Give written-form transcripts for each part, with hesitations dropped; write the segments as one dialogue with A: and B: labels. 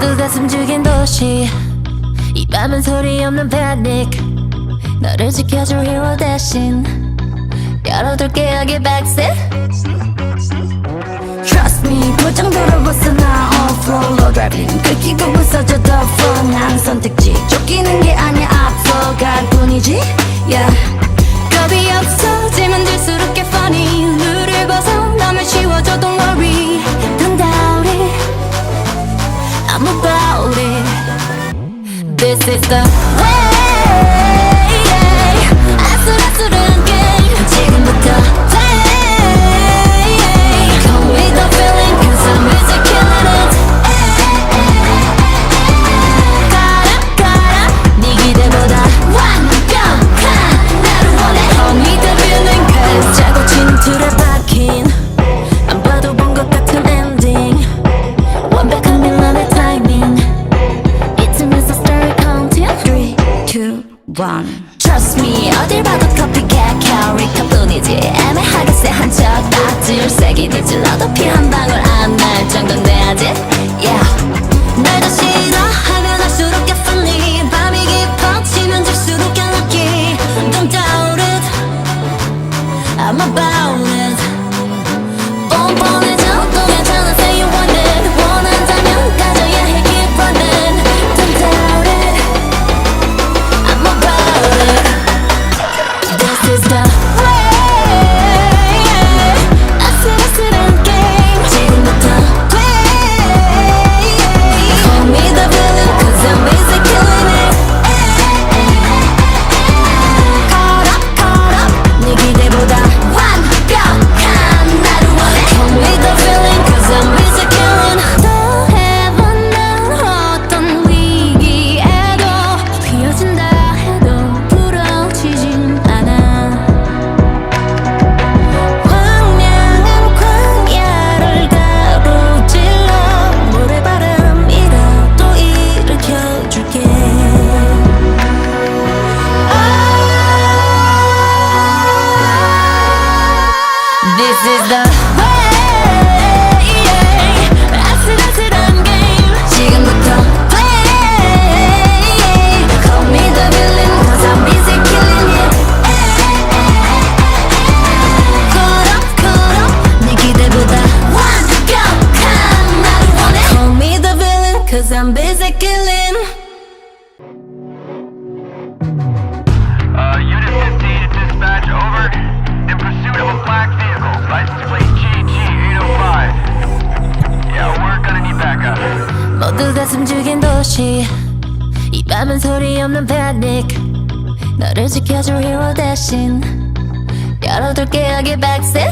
A: 모두 가슴 죽인 도시 이 밤은 소리 없는 패닉 너를 지켜줄 hero 대신 열어둘게 여기 backseat Trust me 볼 정도로 벗어나 on flow low driving 긁히고 부서져 the flow 난 선택지 쫓기는 게 아니야 앞서갈 뿐이지 yeah 겁이 없어지면 들수록 get funny 룰을 벗어나면 쉬워져 don't worry Don't doubt it I'm about it This is the way 아슬아슬한 게임 지금부터 play Come with the feeling cause I'm busy killing it 가라 네 기대보다 완벽한 나를 원해 Come with the feeling cause 짜고 치는 틀에 박힌 안 봐도 본 것 같은 ending 완벽한 빌런의 타이밍 itsmeroses start counting 3, 2, 1 Trust me 어딜 봐도 copycat 캐릭터 뿐이지 애매하게 쎄한 척 딱지를 세게 뒤질러도 피 한 방울 안 날 정도는 돼야지 yeah 날 더 싫어하면 할수록 get funny 밤이 깊어지면 질수록 get lucky Don't doubt it I'm about it 뻔뻔해져 또 괜찮아 say you want it 원한다면 가져야 해 keep running Don't doubt it I'm about it This is the way 아슬아슬한 게임 지금부터 play Call me the villain cause I'm busy killing it Caught up 네 기대보다 완벽한 나를 원해 Call me the villain cause I'm busy killing 또 해본다는 어떤 위기에도 휘어진다 해도 부러지진 않아 황량한 광야를 가로질러 모래바람이라도 일으켜줄게 This is the way 아슬아슬한 게임 지금부터 play Call me the villain cause I'm busy killing it Caught up 네 기대보다 완벽한 나를 원해 Call me the villain cause I'm busy killing
B: Unit 15 dispatch, over. In pursuit of a black vehicle, license plate GG805. Yeah, we're gonna need backup.
A: 모두 가슴 죽인 도시 이 밤은 소리 없는 패닉 너를 지켜줄 hero 대신 열어둘게 여기 backseat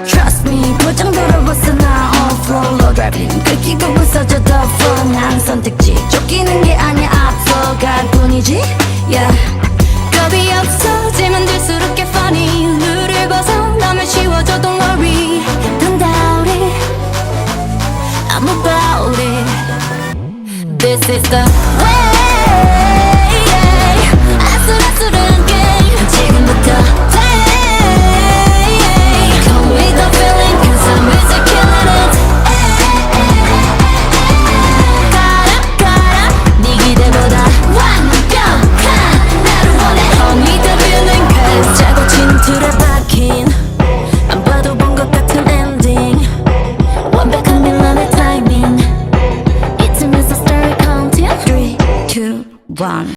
A: Trust me 볼 정도로 벗어나 on flow low driving 긁히고 부서져 the flow 난 선택지 쫓기는 게 아니야 앞서갈 뿐이지 yeah 겁이 없어지면 들수록 get funny 룰을 벗어나면 쉬워져 don't worry Don't doubt it I'm about it This is the way